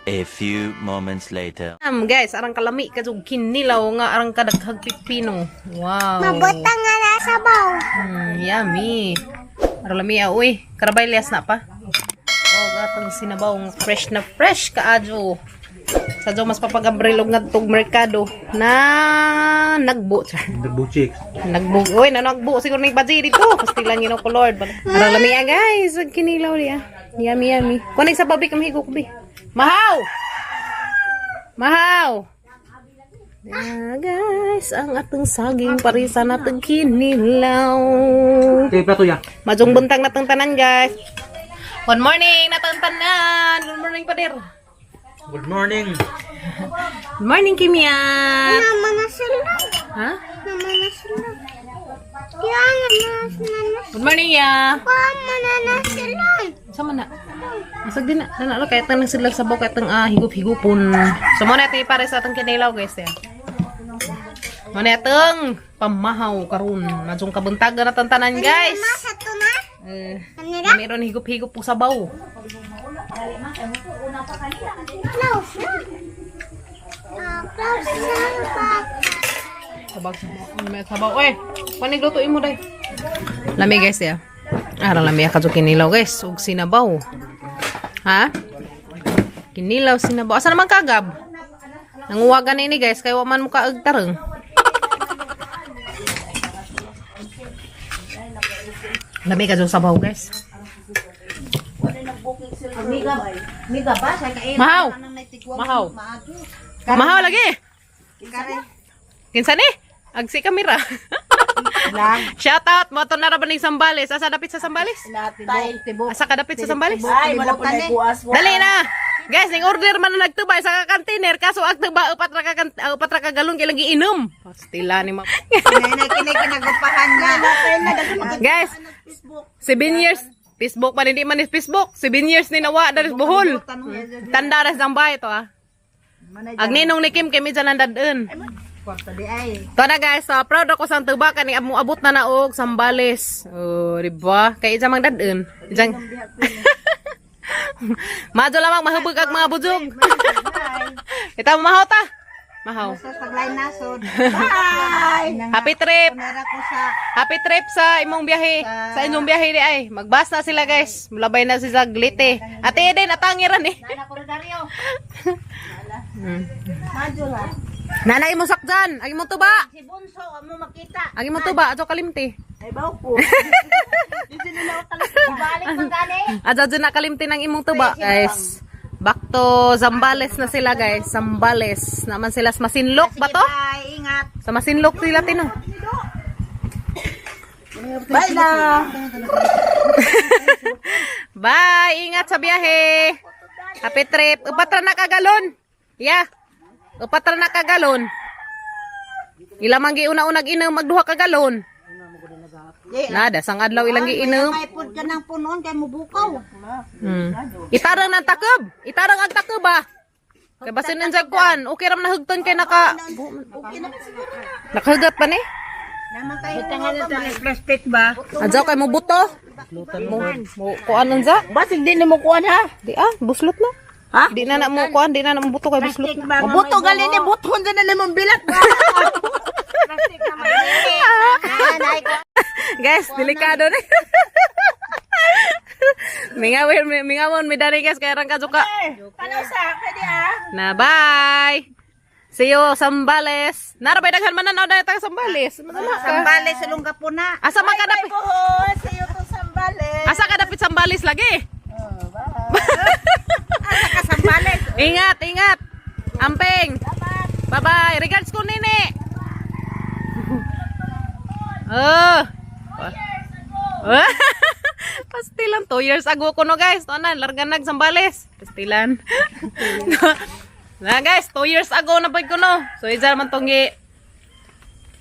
A few moments later. Guys, arang kalami kasug kinilaw nga arang kadaghag pipino. Wow. Mabutang nga na sabaw. Yummy. Arang lami uy, karabay lias na pa. Oh, gatong sinabaw nga fresh kaadyo. Sadyo mas papagabrilog nga tug merkado na nagbo. Nagbo chicks. Nagbo. Uy, nagbo siguro ni budget dito. Pastilan yun ko Lord. Arang lami guys, ang kinilaw niya. Yummy. Kunig sa babi kami higukubi. Mahaw! Mahaw! Guys, ang atong saging parisa natong kinilaw. Okay, plato ya. Majong buntang natong tanan, guys. Good morning, natong tanan. Good morning, pader. Good morning. Good morning, Kimia. Naman na sila. Ha? Naman na sila. Yan na. Good morning, ya. Naman na sila. Sama na. Masag din na. Nanalo, kahit nang sila sa bawah, kahit nang higup-higupon. So, muna ito pare sa atong kinilaw, guys. Ya. Muna itong pamahaw karon. Majong kabuntagan natong tanan, guys. Sa to na. Mayroon higup-higup po sa baw. Close na. Close na. Sabaw. Uy, panig lutuin mo, day. Lami, guys, ya. Arang lami ka kinilaw, guys. Ug sinabaw. Ha? Kinilaw, sinabaw. Asa naman kagab? Nanguwagan ini, guys. Kaya waman mo kaag tareng. Lami ka sabaw, guys. Mahaw. Mahaw lagi. Kinsa ni? Agsi kamera. Shout out mo to na ra baning Sambales. Asa dapit sa Sambales? Asa ka dapit sa Sambales? Ay, wala po na kuas mo. Dali na. Guys, ning order man na nagtubay sa ka-container kaso ang tuba upat ra ka galon kay lang giinom. Pastila ni ma. Kinagapahan na. Guys, 7 years Facebook pa hindi man is Facebook. 7 years ni nawa dari Bohol. Tanda ra sa Zambay to ah. Agninong ni Kim kay medyo nandaden. Ito na guys, so proud ako sa tuba kani abot na naog Sambales. Oh, di ba? Kay isa mang daden. Isang Madyo lamang mahubog ang mga bujog. Ito mahaw ta. Mahaw. Saglay nasod. Bye. Happy trip. Kamera ko sa Happy trip sa imong biyahe. Sa inyong biyahe di ay. Magbas na sila guys. Mulabay na si Zaglite. Ate Eden, atangiran eh. Madula. Nanay mo sakdan. Agi mo tuba. Si Bunso mo makita. Agi mo tuba. Ato kalimti. Ay baw ko. Dito nila talaga. Balik man gani. Ato dyan na kalimti ng imong tuba guys. Back to Zambales na sila guys. Zambales. Naman sila sa Masinlok ba to? Bye, ingat. Sa Masinlok sila tino. Bye na. Bye! Ingat sa biyahe! Happy trip! Upat ra na kagalon! Yeah! Upat ra na kagalon! Ilamang giuna-unag inom magduha kagalon! Nada, sang adlaw ilang giinom. May pud ka ng punon kay mubukaw. Itarang ng takab! Itarang ang takab ba? Kaya basin ng jagkuan, okay ram nahugton kay nakahugat pa ni? Naman kayo ng plastic ba? Adjaw kay mo buto? Mo kuan nun za? Basig din mo kuan ha. Di buslot na. Ha? Di na mo kuan, di na mo buto kay buslot na. Buto gali ni buton din na limong bilat. Plastic naman. Guys, delikado ni. Mingawon mi dari guys kay rang kajuka. Ano sa pwede ah? Na bye. See you Sambales. Narabay daghan man na daw tayo Sambales. Sambales sa Lunggapuna. Asa man ka dapit? Sa iyo to Sambales. Asa ka dapit Sambales lagi? Asa ka Sambales? Ingat. Amping. Bye-bye. Regards ko nini. Pastilan 2 years ago ko no guys. Tanan larga nag Sambales. Pastilan. Na guys, 2 years ago na pud ko no. So isa man tong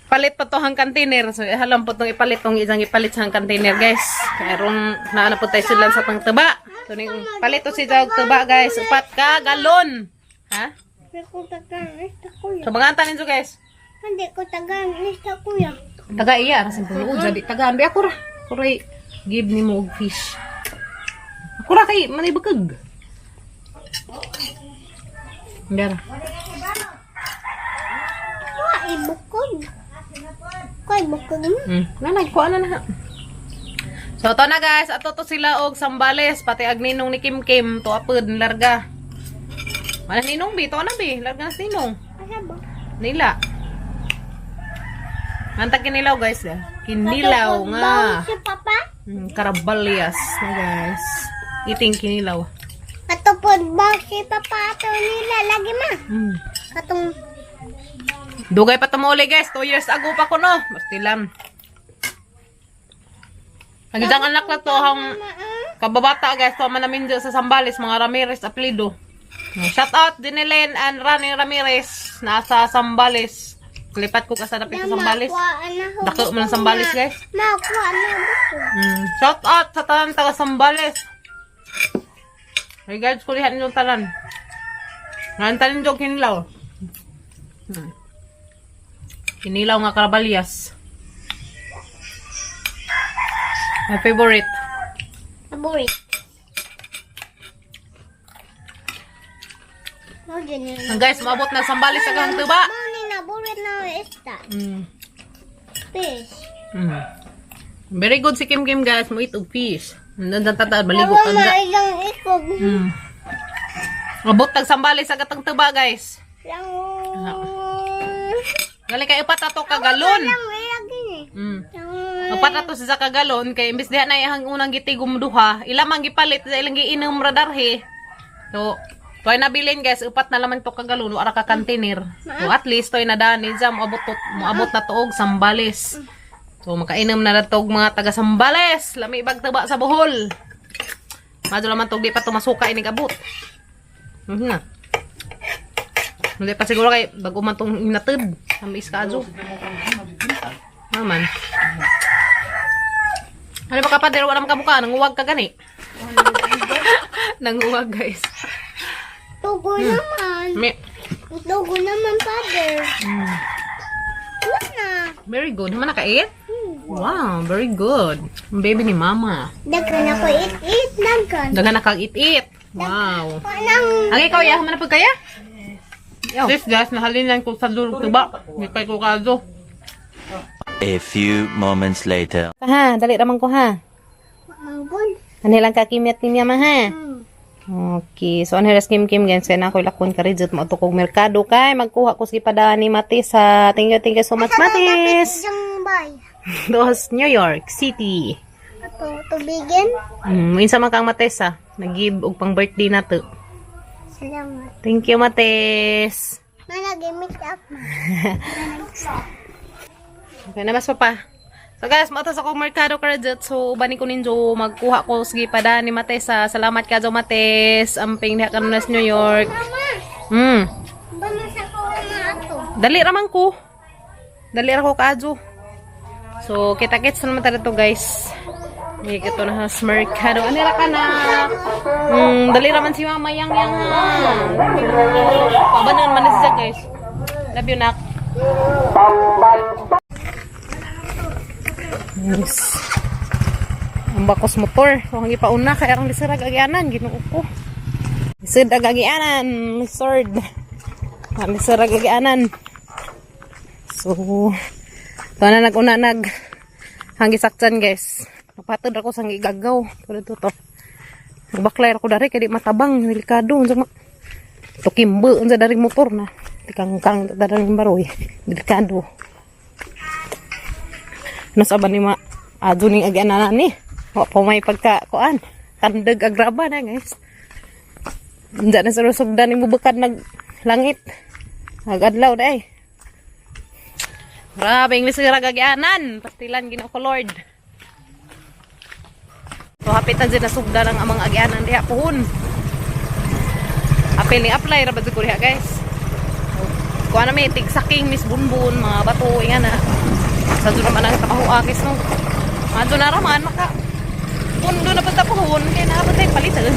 palit pa to hang container. So halam po tong ipalit tong isang ipalit sa hang container guys. Karon naana po tayo sila sa pangtuba. So ning palit to si jog tuba guys. 4 ka galon. Ha? Hindi ko taga-lista kuya. So mga antanin so guys. Hindi ko taga-lista kuya. Taga iya rasin pulo jadi tagaan bi ako ra. Kuray give ni mo og fish. Ako ra kay manay bakag. Gar. Ibukod. Kay bukod mo. Nanay, kuha na. So, to na guys. Ato to sila og sambales. Pati agninong ni Kim Kim. To apod, larga. Mana ninong bi? To na bi? Larga na sinong. Nila. Nantag kinilaw guys. Kinilaw nga. Si Papa? Karabalyas na guys. Iting kinilaw. Katupod ba si Papa ato nila lagi ma? Katong Dugay pa tumuli guys. 2 years ago pa ko no. Bastilan. Ang isang anak na to hang kababata guys. To manamin dyan sa Sambales. Mga Ramirez apelido. Shout out Dinelen and Rani Ramirez. Nasa Sambales. Lipat ko kasi napit sa Sambales. Dako mo ng Sambales guys. Makuha na buto. Shout out sa tanan taga Sambales. Regards ko lihat ninyong tanan. Ngayon tanin dyan kinilaw. Kinilaw nga karabalyas. My favorite. Aboy. No, ganyan. Guys, maabot na Sambales sa gang tuba. Mani na burit na esta. Fish. Very good si Kim Kim guys. Mo eat og fish. Nandan tata baligo Awa ka. na ilang ikog. Abot tag Sambales sa gatang tuba guys. Lang. Galing kay upat ato ka galon. Lang lagi ni. Upat ato sa kagalon kay imbes diha na ihang unang gitigom duha, ila man gipalit sa ilang giinom radarhe. So, toy nabilin guys, upat na lamang to kagalon ara ka container. So at least toy nadani jam moabot na tuog Sambales. So makainom na natog mga taga Sambales, lami bag taba sa Bohol. Madyo naman tog di pa to masuka inig abot. Na. Hindi pa siguro kay bago man tong inated. Tamis ka adyo. Naman. Ano ba kapader? Wala makabuka. Nanguwag ka gani. Nanguwag guys. Tugo naman. Tugo naman, father. Wala. Very good. Naman nakait? Wow, very good. Ang baby ni mama. Daghan ako it-it. Daghan. Dagan na kang it-it. Wow. Anang Ang ikaw, yahan man na pagkaya? This guys, nahalinan ko sa dulo tuba. Hindi kay ko kazo. A few moments later. Ha, dali raman ko ha. manggon. Ano lang kakimyat niya ma ha? Okay, so ano ras Kim Kim guys, kaya na ako lakon ka rin mo ito kong merkado kay magkuha ko si padaan ni Matis sa thank you so much Matis. Jang bay. Dos New York City. Ato tubigin. Minsan man kang Matis ha, nag-give og pang birthday na to. Salamat. Thank you Matis. Nalagi make up. Okay na mas pa. So guys, matas ako merkado karadjot. So bani ko ninyo magkuha ko sige pada ni Mates. Salamat ka jo Mates. Amping diha kanon sa New York. Bana sa ko na ato. Dali raman ko. Dali ra ko kaadyo. So kita-kits naman ta dito guys. May kito na sa merkado. Ani ra ka na. Dali raman si Mama yang ha. Pabanan man siya guys. Love you nak. Yes. Ang bakos motor. So, hangi pa una. Kaya ang lisarag agianan. Ginoo ko. Lisarag agianan. Lisard. Ang lisarag agianan. So, ito na nag-una hangi saktan guys. Napatod ako sa hangi gagaw. Pero ito to. Nagbaklay ako dari. Kaya di matabang. Delikado. Ito kimbo. Unsa dari motor na. Tikang-kang. Dari baroy. Delikado. Nasa ba ni adyo ning agianan ni? Wa pa may pagkakuan. Kandag agraba na guys. Diyan na sa rusugdan ni mubukad nag langit. Agadlaw day. Grabe English ra agianan. Pastilan Ginoo ko Lord. So hapitan din na sugdan ang amang agianan diha puhon. Apil ni apply ra ba siguro diha guys. Kuan na may tigsaking Miss Bunbun mga bato ingana. Sa doon naman ang tapahuakis no. Ando na raman maka pundo na pagtapuhon kaya nakapatay palitan.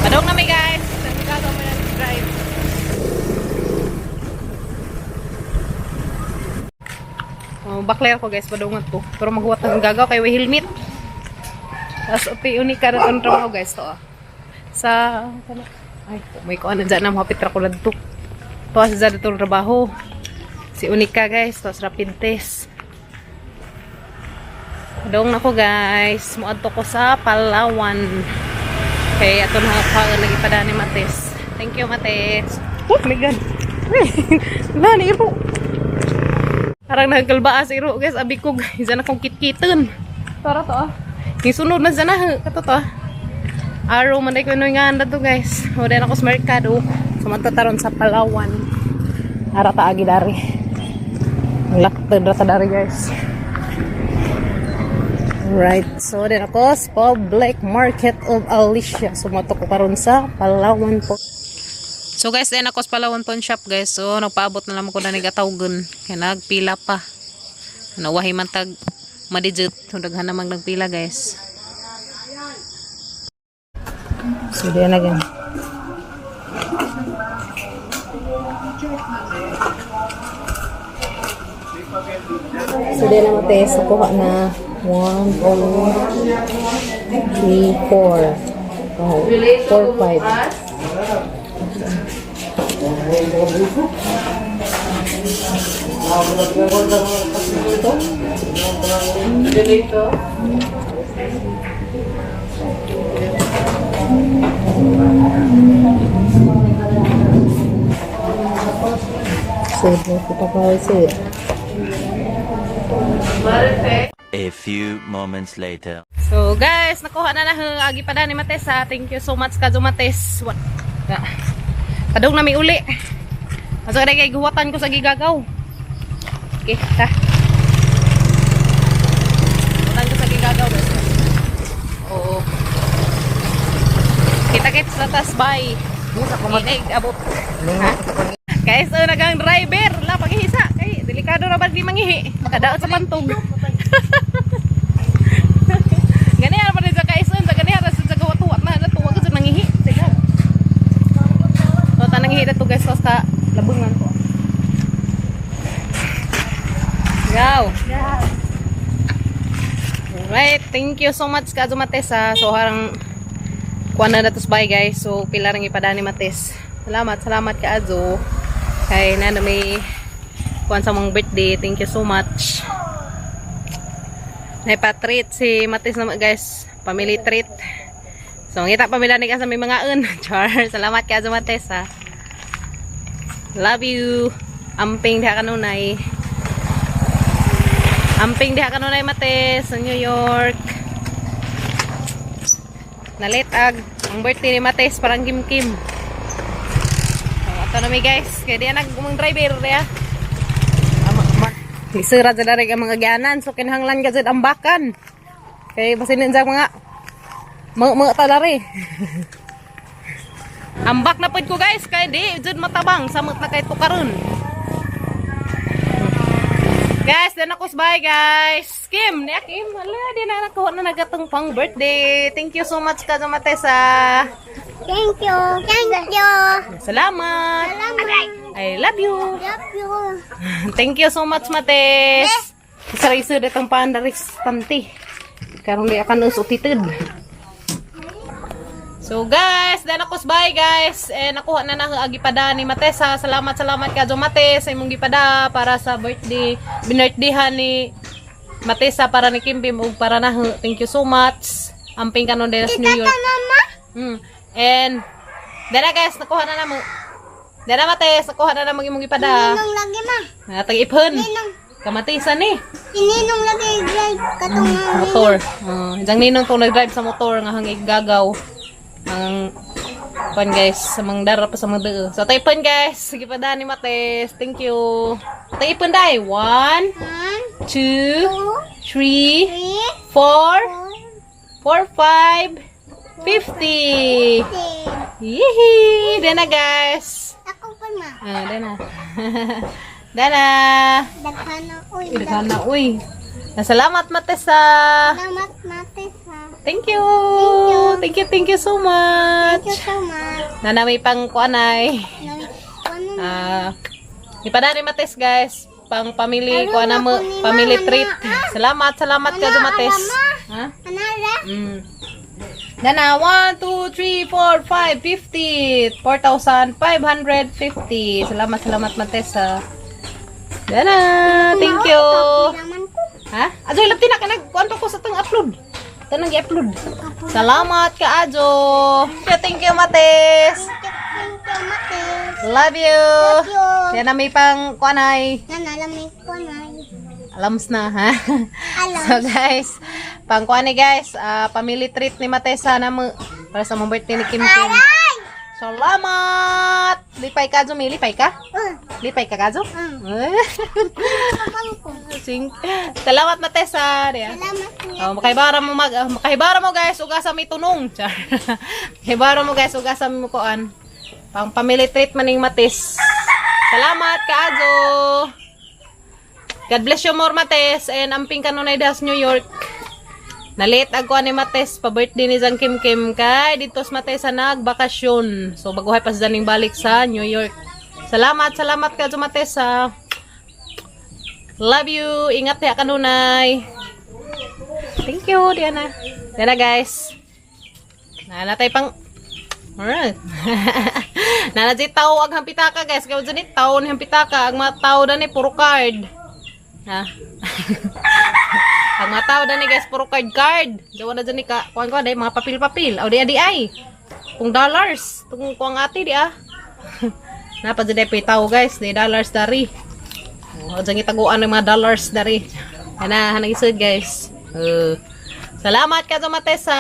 Padong na may guys. Gagaw mo na drive. Bakler ko guys padong to. Pero maghuwat ng gagaw kay may helmet. Tapos upi unika na itong trabaho guys to. Sa Ay, may kuan na dyan na mapit ra ko na dito. Tuwas dyan dito trabaho. Si Unika guys, tuwas rapid test. Dong na ko guys, muadto ko sa Palawan. Okay, ato na hapagan lagi pa ni Mates. Thank you Mates. Oh my god. Wala ni Iro. Parang nagkalbaa si Iro guys, abi ko guys, dyan akong kitkitan. Tara to ah. Isunod na dyan na, kato to ah. Araw man ko nga anda to guys. O din ako sa merkado. Sumantataron sa Palawan. Ara ta agi dari. Laktad ra ta dari guys. Right. So din ako sa Public Market of Alicia. Sumato ko karon sa Palawan po. So guys, din ako sa Palawan Pawn Shop guys. So nagpaabot na lang ko na nigatawgon. Kaya nagpila pa. Nawahi man tag madijit. So daghan namang nagpila guys. So, diyan na gan. So, diyan na Mates. Nakuha na 1, 2, 3, 4. Oh, 4, 5. Dito. A few moments later. So guys, nakuha na agi pa ni Mates ha. Thank you so much Kazo Mates. What? Kadong na may uli. Masuk na kay guwatan ko sa gigagaw. Okay, ta. Guwatan ko sa gigagaw guys. Oo. Kita-kits na tas bye. Inig abot. Ha? Guys, so nagang driver la paghihisa kay delikado ra ba di mangihi makadaot sa pantog. Gani ara pa sa kaison sa gani ara sa gawat-wat na natuwa ko sa nangihi. Sige. So tanang hihi to guys sa labungan ko. Go. Alright, thank you so much Kazo Mates ha. So harang kuan na datos bye guys. So pila rang ipada ni Mates. Salamat ka Azo. Kay na may kuan sa mong birthday. Thank you so much. Naipa-treat si Mates naman guys. Family treat. So ngita pamila ni ka sa may mga un. Char. Salamat ka Azo Mates ha. Love you. Amping diha kanunay. Amping diha kanunay Mates sa New York. Nalitag ang birthday ni Mates parang kim-kim. Ito na mi guys, kaya diyan nagumang driver diya. Isura dyan na rin ang mga ganan, so kinahanglan ka dyan ambakan. Kaya basinin dyan mga mga talari. Ambak na po ko guys, kaya di dyan matabang, samot na kahit tukaroon. Guys, din ako bye guys. Kim, niya Kim, wala, di na nakuha na nagatong pang birthday. Thank you so much Kazo Mates ha. Thank you. Thank you. Salamat. I love you. Love you. Thank you so much Mates. Isa-isa datang pandaris tanti. Karong di akan usutitid. So guys, dan ako bye guys. Nakuha na agi pada ni Mates ha. Salamat Kazo Mates sa imong gipada para sa birthday. Binirthdayhan ni Mates ha para ni Kimbim ug para na. Thank you so much. Amping kanon sa New York. Mama. And dara guys, nakuha na namo. Dara Mates, nakuha na namo imong gipada. Ninong lagi ma. Tag-ipon. Ninong. Kamatisan ni. Ninong lagi drive katong Motor. Isang ninong to nag-drive sa motor nga hangig gagaw. Ang pan guys, sa mga dara pa sa mga deo. So taipon guys, sige pa ni Mates. Thank you. Taipon dai. 1 2 3 4 4 5 50. Yee! Dana guys. Ako pa ma. Dana. Dana. Daghana uy. Daghana uy. Salamat Mates ha. Salamat Mates ha. Thank you. Thank you so much. Thank you so much. Nana may pang kuanay. Ipada ni Mates guys. Pang family kuana mo, family treat. Salamat Kazo Mates. Ha? Anara. Dana, 1, 2, 3, 4, 5, 50. 4,550. Salamat, Matesa. Dana, thank you. Naman ko. Ha? Ajo, ilapti na ka nag-kuhan pa ko sa itong upload. Ito nang i-upload. Salamat ka, Ajo. Thank you, Mates. Thank you, Mate. Love you. Love you. Yan na may pang kuanay. Nanalamig ko na. Alams na, ha? Alam. So, guys, pang kuanay, guys. Family treat ni Matesa na mo. Para sa mong birthday ni Kim Kim. Aray! Salamat! Lipay ka, Jumi. Lipay ka? Lipay ka, Kajo? Naman ko. Salamat, Matesa. Diyan. Salamat niya. Oh, makahibara mo guys, ugasa mi tunong. Char. Makahibara mo guys, ugasa mi mo kuan. Pang family treat maning Matis. Salamat Kaajo. God bless you more Matis and amping kanunay das New York. Nalit agwa ni Matis pa birthday ni Jang Kim Kim kay dito sa Matis sa nagbakasyon. So baguhay pa sa daning balik sa New York. Salamat Kaajo Matis ha. Love you. Ingat ya kanunay. Thank you, Diana. Diana, guys. Nanatay pang... Alright. Nanatay tao ag hampitaka, guys. Kaya dyan tao ni hampitaka. Ang mga tao na ni puro card. Ha? Ang mga tao na ni, guys, puro card. Dawa na dyan ni ka. Kuhan ko, mga papil-papil. O, di ay. Kung dollars. Kung kuang ati, di ah. Napa dyan ay tao, guys. Di dollars dari. O, dyan itaguan ng mga dollars dari. Yan na, hanag-isod, guys. Salamat ka Matesa.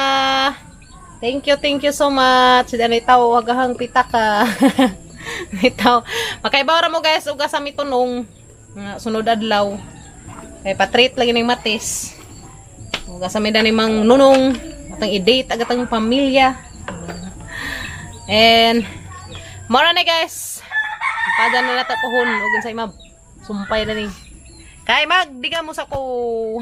Thank you so much. Diyan itaw agahang pitaka. Itaw. Makaibawra mo guys uga sa mitunong sunod adlaw. Kay patreat lagi ning Matis. Uga sa mida ni mang nunong atang i-date agatang pamilya. And mora na guys. Padan na nata pohon ug sa imab. Sumpay na ni. Kay mag diga mo sa ko.